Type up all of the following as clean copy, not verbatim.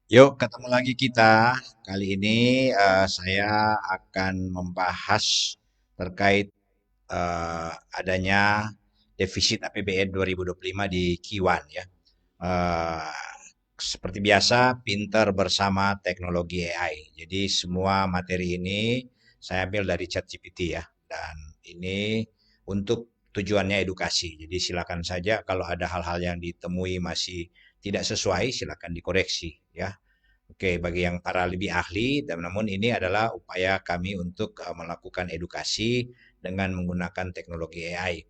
Yuk, ketemu lagi kita. Kali ini saya akan membahas terkait adanya defisit APBN 2025 di Kiwan ya. Eh, Seperti biasa, pinter bersama teknologi AI. Jadi semua materi ini saya ambil dari ChatGPT ya. Dan ini untuk tujuannya edukasi. Jadi silakan saja kalau ada hal-hal yang ditemui masih tidak sesuai, silakan dikoreksi ya. Oke, bagi yang para lebih ahli, dan namun ini adalah upaya kami untuk melakukan edukasi dengan menggunakan teknologi AI.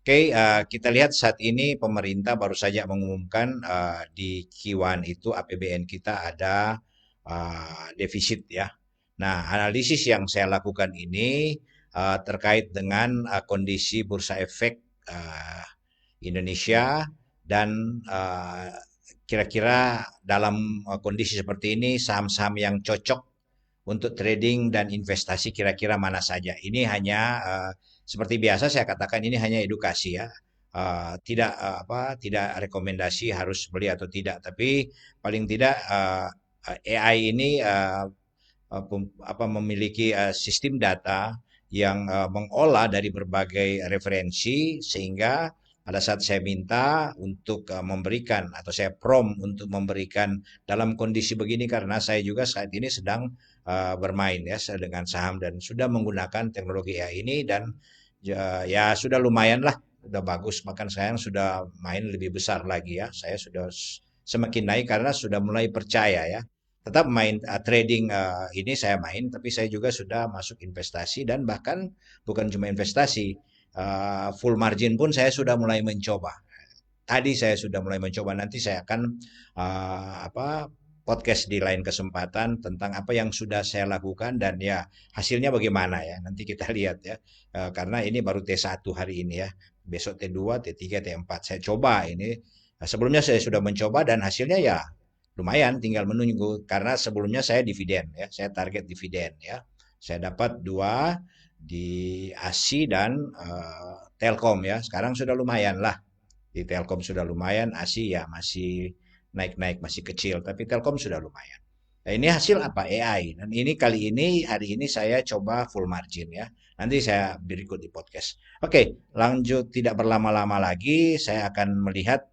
Oke, kita lihat saat ini pemerintah baru saja mengumumkan di Q1 itu APBN kita ada defisit ya. Nah, analisis yang saya lakukan ini terkait dengan kondisi bursa efek uh, Indonesia dan kira-kira dalam kondisi seperti ini saham-saham yang cocok untuk trading dan investasi kira-kira mana saja. Ini hanya seperti biasa saya katakan ini hanya edukasi ya. Tidak tidak rekomendasi harus beli atau tidak, tapi paling tidak AI ini memiliki sistem data yang mengolah dari berbagai referensi sehingga pada saat saya minta untuk memberikan atau saya prompt untuk memberikan dalam kondisi begini karena saya juga saat ini sedang bermain ya dengan saham dan sudah menggunakan teknologi AI ini dan ya sudah lumayan lah, sudah bagus, bahkan saya sudah main lebih besar lagi ya, saya sudah semakin naik karena sudah mulai percaya ya. Tetap main trading ini saya main, tapi saya juga sudah masuk investasi dan bahkan bukan cuma investasi, full margin pun saya sudah mulai mencoba. Tadi saya sudah mulai mencoba, nanti saya akan podcast di lain kesempatan tentang apa yang sudah saya lakukan dan ya hasilnya bagaimana ya. Nanti kita lihat ya. Karena ini baru T1 hari ini ya. Besok T2, T3, T4. Saya coba ini. Sebelumnya saya sudah mencoba dan hasilnya ya lumayan, tinggal menunggu karena sebelumnya saya dividen ya. Saya target dividen ya. Saya dapat dua di ASI dan Telkom ya. Sekarang sudah lumayan lah. Di Telkom sudah lumayan, ASI ya masih naik-naik, masih kecil, tapi Telkom sudah lumayan. Nah, ini hasil apa? AI. Dan ini kali ini, hari ini saya coba full margin ya. Nanti saya berikut di podcast. Oke, lanjut tidak berlama-lama lagi, saya akan melihat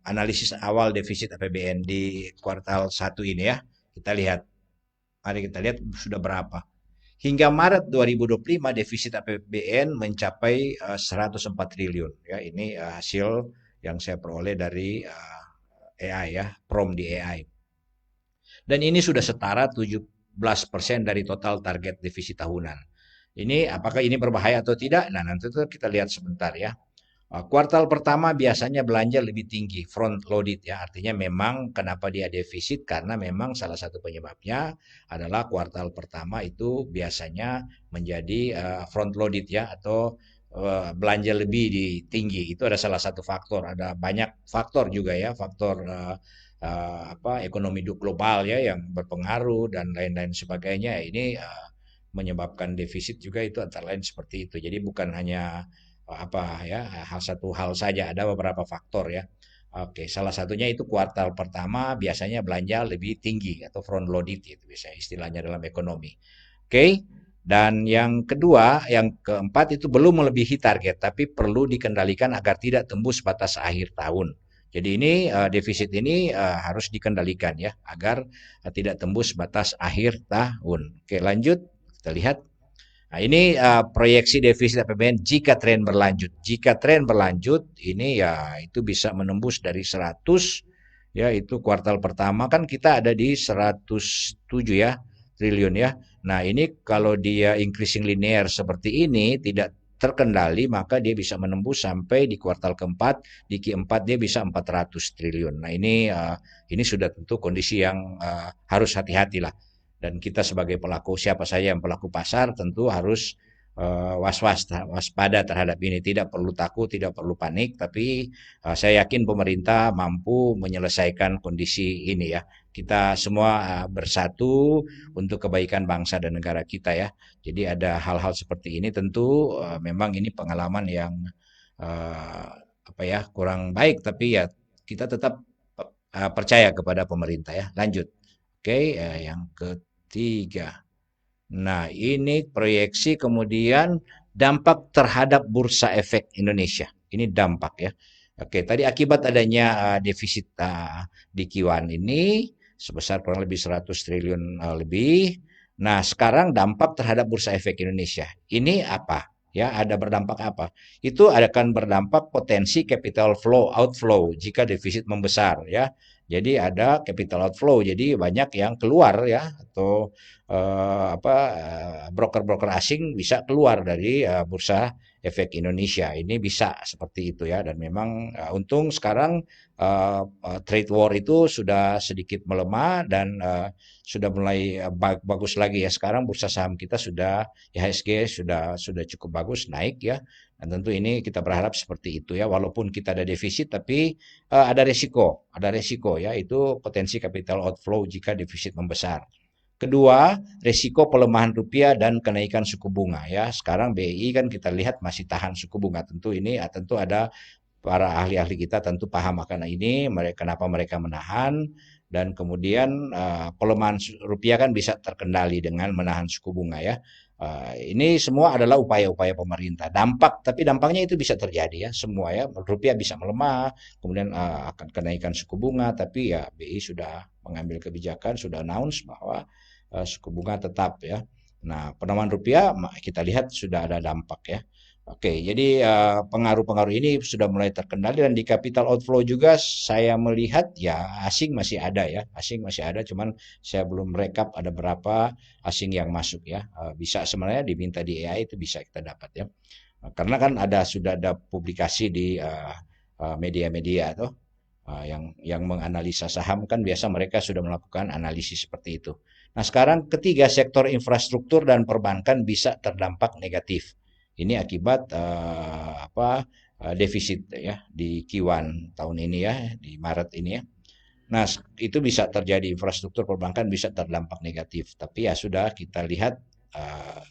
analisis awal defisit APBN di kuartal 1 ini ya. Kita lihat, mari kita lihat sudah berapa. Hingga Maret 2025 defisit APBN mencapai 104 triliun ya. Ini hasil yang saya peroleh dari AI ya, prompt di AI. Dan ini sudah setara 17% dari total target defisit tahunan. Ini apakah ini berbahaya atau tidak? Nah, nanti kita lihat sebentar ya. Kuartal pertama biasanya belanja lebih tinggi, front loaded ya. Artinya memang kenapa dia defisit karena memang salah satu penyebabnya adalah kuartal pertama itu biasanya menjadi front loaded ya atau belanja lebih tinggi. Itu ada salah satu faktor. Ada banyak faktor juga ya, faktor ekonomi global ya yang berpengaruh dan lain-lain sebagainya. Ini menyebabkan defisit juga itu antara lain seperti itu. Jadi bukan hanya satu hal saja, ada beberapa faktor ya. Oke, salah satunya itu kuartal pertama biasanya belanja lebih tinggi atau front loaded itu bisa istilahnya dalam ekonomi. Oke. Dan yang kedua, yang keempat itu belum melebihi target tapi perlu dikendalikan agar tidak tembus batas akhir tahun. Jadi ini defisit ini harus dikendalikan ya agar tidak tembus batas akhir tahun. Oke, lanjut kita lihat. Nah, ini proyeksi defisit APBN jika tren berlanjut. Jika tren berlanjut, ini ya itu bisa menembus dari 100 ya itu kuartal pertama kan kita ada di 107 ya triliun ya. Nah, ini kalau dia increasing linear seperti ini tidak terkendali maka dia bisa menembus sampai di kuartal keempat, di Q4 dia bisa 400 triliun. Nah, ini sudah tentu kondisi yang harus hati-hati lah dan kita sebagai pelaku siapa saja yang pelaku pasar tentu harus waspada terhadap ini, tidak perlu takut, tidak perlu panik, tapi saya yakin pemerintah mampu menyelesaikan kondisi ini ya. Kita semua bersatu untuk kebaikan bangsa dan negara kita ya. Jadi ada hal-hal seperti ini tentu memang ini pengalaman yang uh, kurang baik, tapi ya kita tetap percaya kepada pemerintah ya. Lanjut. Oke, yang ketiga. Nah, ini proyeksi kemudian dampak terhadap Bursa Efek Indonesia. Ini dampak ya. Oke, tadi akibat adanya defisit di Q1 ini sebesar kurang lebih 100 triliun lebih. Nah, sekarang dampak terhadap Bursa Efek Indonesia. Ini apa? Ya, ada berdampak apa? Itu akan berdampak potensi capital flow outflow jika defisit membesar ya. Jadi ada capital outflow, jadi banyak yang keluar ya atau broker-broker asing bisa keluar dari bursa efek Indonesia. Ini bisa seperti itu ya. Dan memang untung sekarang trade war itu sudah sedikit melemah dan sudah mulai bagus lagi ya. Sekarang bursa saham kita sudah IHSG sudah cukup bagus naik ya. Dan tentu ini kita berharap seperti itu ya. Walaupun kita ada defisit tapi ada resiko ya. Itu potensi capital outflow jika defisit membesar. Kedua, risiko pelemahan rupiah dan kenaikan suku bunga ya. Sekarang BI kan kita lihat masih tahan suku bunga. Tentu ini tentu ada para ahli-ahli kita tentu paham akan ini, kenapa mereka menahan dan kemudian pelemahan rupiah kan bisa terkendali dengan menahan suku bunga ya. Ini semua adalah upaya-upaya pemerintah. Tapi dampaknya itu bisa terjadi ya, semua ya. Rupiah bisa melemah, kemudian akan kenaikan suku bunga, tapi ya BI sudah mengambil kebijakan, sudah announce bahwa suku bunga tetap ya. Nah, pelemahan rupiah kita lihat sudah ada dampak ya. Oke, jadi pengaruh-pengaruh ini sudah mulai terkendali dan di capital outflow juga saya melihat ya asing masih ada ya, asing masih ada, cuman saya belum rekap ada berapa asing yang masuk ya. Bisa sebenarnya diminta di AI itu bisa kita dapat ya. Karena kan sudah ada publikasi di media-media tuh yang menganalisa saham kan biasa mereka sudah melakukan analisis seperti itu. Nah, sekarang ketiga sektor infrastruktur dan perbankan bisa terdampak negatif. Ini akibat defisit ya di Q1 tahun ini ya, di Maret ini ya. Nah, itu bisa terjadi infrastruktur perbankan bisa terdampak negatif. Tapi ya sudah kita lihat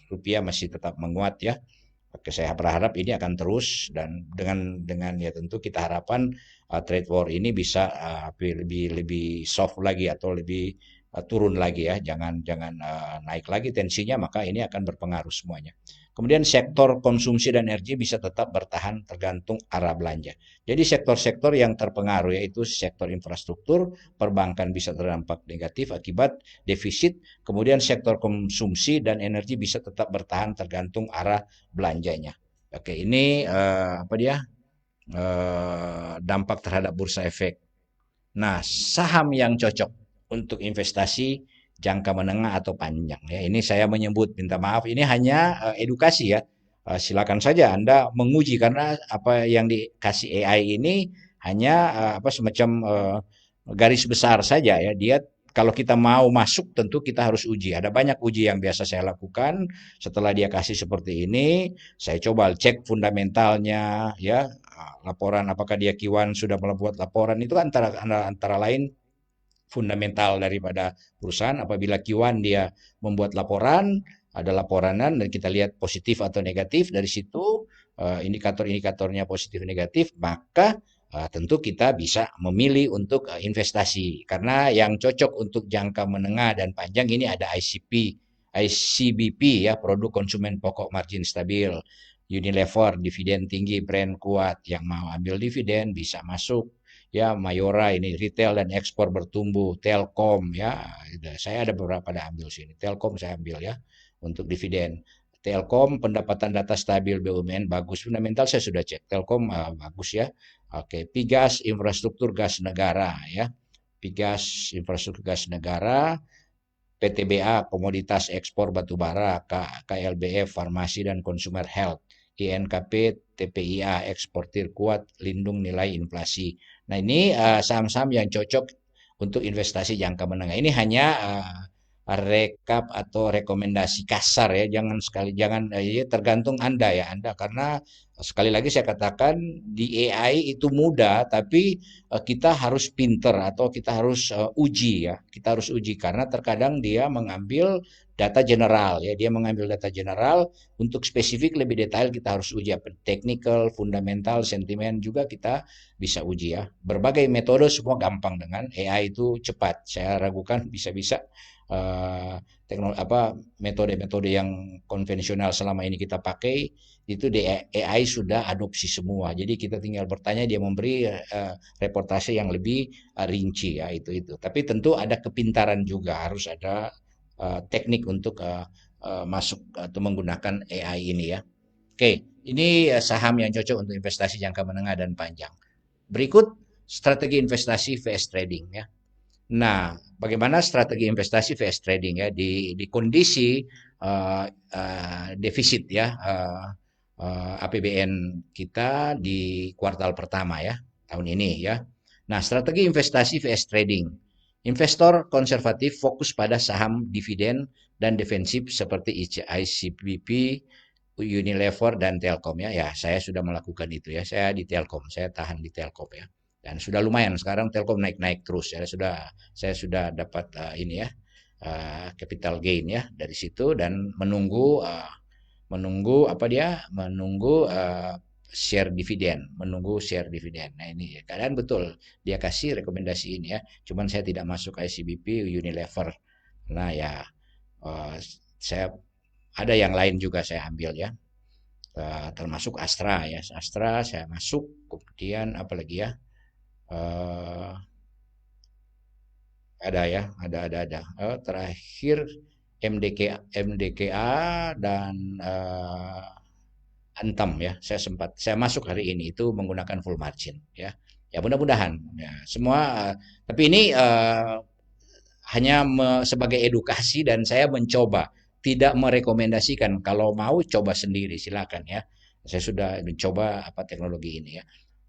rupiah masih tetap menguat ya. Oke, saya berharap ini akan terus dan dengan ya tentu kita harapkan trade war ini bisa lebih soft lagi atau lebih turun lagi ya, jangan jangan naik lagi tensinya, maka ini akan berpengaruh semuanya. Kemudian sektor konsumsi dan energi bisa tetap bertahan tergantung arah belanja. Jadi sektor-sektor yang terpengaruh yaitu sektor infrastruktur, perbankan bisa terdampak negatif akibat defisit, kemudian sektor konsumsi dan energi bisa tetap bertahan tergantung arah belanjanya. Oke, ini dampak terhadap bursa efek. Nah, saham yang cocok untuk investasi jangka menengah atau panjang ya. Ini saya menyebut, minta maaf, ini hanya edukasi ya. Silakan saja Anda menguji karena apa yang dikasih AI ini hanya semacam garis besar saja ya. Dia kalau kita mau masuk tentu kita harus uji. Ada banyak uji yang biasa saya lakukan. Setelah dia kasih seperti ini, saya coba cek fundamentalnya ya, laporan apakah dia Q1 sudah membuat laporan itu antara lain fundamental daripada perusahaan. Apabila Q1 dia membuat laporan, ada laporanan dan kita lihat positif atau negatif dari situ, indikator-indikatornya positif negatif, maka tentu kita bisa memilih untuk investasi. Karena yang cocok untuk jangka menengah dan panjang ini ada ICBP ya, produk konsumen pokok margin stabil. Unilever, dividen tinggi, brand kuat, yang mau ambil dividen bisa masuk ya. Mayora ini retail dan ekspor bertumbuh, Telkom ya, saya ada beberapa ambil sini, Telkom saya ambil ya untuk dividen. Telkom pendapatan data stabil, BUMN bagus, fundamental saya sudah cek, Telkom bagus ya. Oke, Pigas infrastruktur gas negara ya, Pigas infrastruktur gas negara, PTBA komoditas ekspor batubara, KLBF farmasi dan consumer health, INKP TPIA eksportir kuat, lindung nilai inflasi. Nah, ini saham-saham yang cocok untuk investasi jangka menengah. Ini hanya rekap atau rekomendasi kasar ya. Jangan ya, tergantung Anda ya, Anda karena Sekali lagi saya katakan di AI itu mudah, tapi kita harus pinter atau kita harus uji ya. Kita harus uji karena terkadang dia mengambil data general ya. Dia mengambil data general untuk spesifik lebih detail kita harus uji apa technical, fundamental, sentimen juga kita bisa uji ya. Berbagai metode semua gampang dengan AI itu cepat. Saya ragukan bisa-bisa teknologi apa metode-metode yang konvensional selama ini kita pakai itu di AI sudah adopsi semua. Jadi kita tinggal bertanya dia memberi reportase yang lebih rinci ya itu. Tapi tentu ada kepintaran juga harus ada teknik untuk masuk atau menggunakan AI ini ya. Oke, ini saham yang cocok untuk investasi jangka menengah dan panjang. Berikut strategi investasi vs trading ya. Nah, bagaimana strategi investasi vs trading ya di kondisi defisit ya APBN kita di kuartal pertama ya tahun ini ya. Nah, strategi investasi vs trading. Investor konservatif fokus pada saham dividen dan defensif seperti ICBP, Unilever dan Telkom ya. Ya, saya sudah melakukan itu ya. Saya di Telkom, saya tahan di Telkom ya. Dan sudah lumayan sekarang Telkom naik-naik terus ya. Saya sudah dapat ini ya capital gain ya dari situ dan menunggu apa dia menunggu share dividen, menunggu share dividen. Nah ini keadaan betul dia kasih rekomendasi ini ya. Cuman saya tidak masuk ICBP, Unilever. Nah ya saya ada yang lain juga saya ambil ya. Termasuk Astra ya. Astra saya masuk, kemudian apa lagi ya? Eh, ada ya, ada. Terakhir MDKA dan Antam ya. Saya masuk hari ini itu menggunakan full margin ya. Ya mudah-mudahan ya semua tapi ini hanya sebagai edukasi dan saya mencoba tidak merekomendasikan kalau mau coba sendiri silakan ya. Saya sudah mencoba apa teknologi ini ya.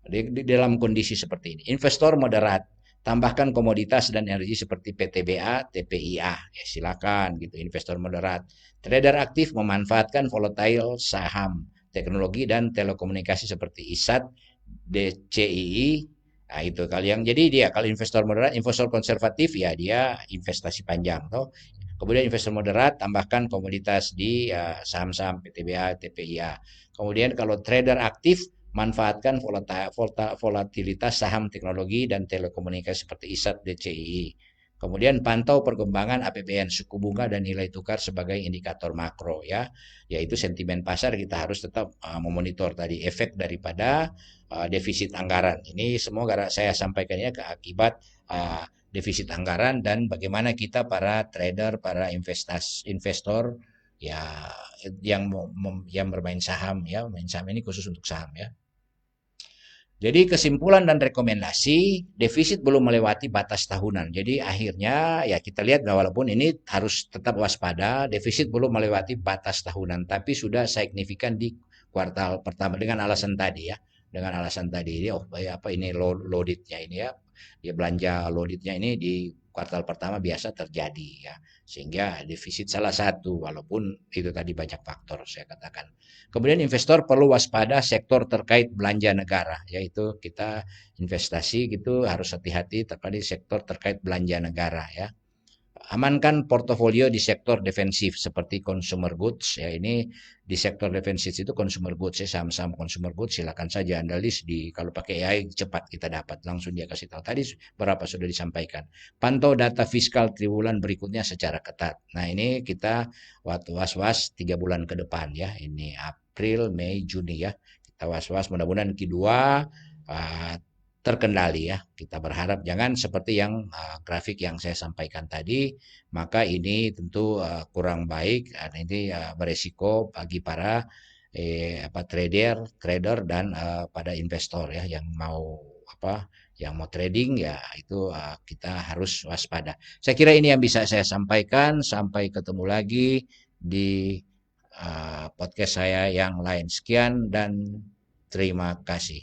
Di dalam kondisi seperti ini. Investor moderat, tambahkan komoditas dan energi seperti PTBA, TPIA, ya silakan gitu. Investor moderat. Trader aktif memanfaatkan volatile saham, teknologi dan telekomunikasi seperti ISAT, DCII. Nah, itu kalau yang jadi dia kalau investor moderat, investor konservatif ya dia investasi panjang toh. Kemudian investor moderat tambahkan komoditas di saham-saham PTBA, TPIA. Kemudian kalau trader aktif manfaatkan volatilitas saham teknologi dan telekomunikasi seperti ISAT DCII. Kemudian pantau perkembangan APBN, suku bunga dan nilai tukar sebagai indikator makro ya. Yaitu sentimen pasar kita harus tetap memonitor tadi efek daripada defisit anggaran. Ini semua saya sampaikannya ke akibat defisit anggaran dan bagaimana kita para trader, para investor ya yang bermain saham ya, main saham ini khusus untuk saham ya. Jadi kesimpulan dan rekomendasi, defisit belum melewati batas tahunan. Jadi akhirnya ya kita lihat bahwa walaupun ini harus tetap waspada, defisit belum melewati batas tahunan, tapi sudah signifikan di kuartal pertama dengan alasan tadi ya. Dengan alasan tadi ini oh ya apa ini loadednya ini ya. Dia belanja loadednya ini di kuartal pertama biasa terjadi ya. Sehingga defisit salah satu walaupun itu tadi banyak faktor saya katakan. Kemudian investor perlu waspada sektor terkait belanja negara, yaitu kita investasi gitu harus hati-hati terkait sektor terkait belanja negara ya. Amankan portofolio di sektor defensif seperti consumer goods ya ini di sektor defensif itu consumer goods ya saham-saham consumer goods silakan saja Anda list di kalau pakai AI cepat kita dapat langsung dia kasih tahu tadi berapa sudah disampaikan. Pantau data fiskal triwulan berikutnya secara ketat. Nah ini kita waktu was-was 3 bulan ke depan ya ini April, Mei, Juni ya kita was-was mudah-mudahan Q2 terkendali ya. Kita berharap jangan seperti yang grafik yang saya sampaikan tadi, maka ini tentu kurang baik dan ini beresiko bagi para trader dan pada investor ya yang mau yang mau trading ya itu kita harus waspada. Saya kira ini yang bisa saya sampaikan. Sampai ketemu lagi di podcast saya yang lain. Sekian dan terima kasih.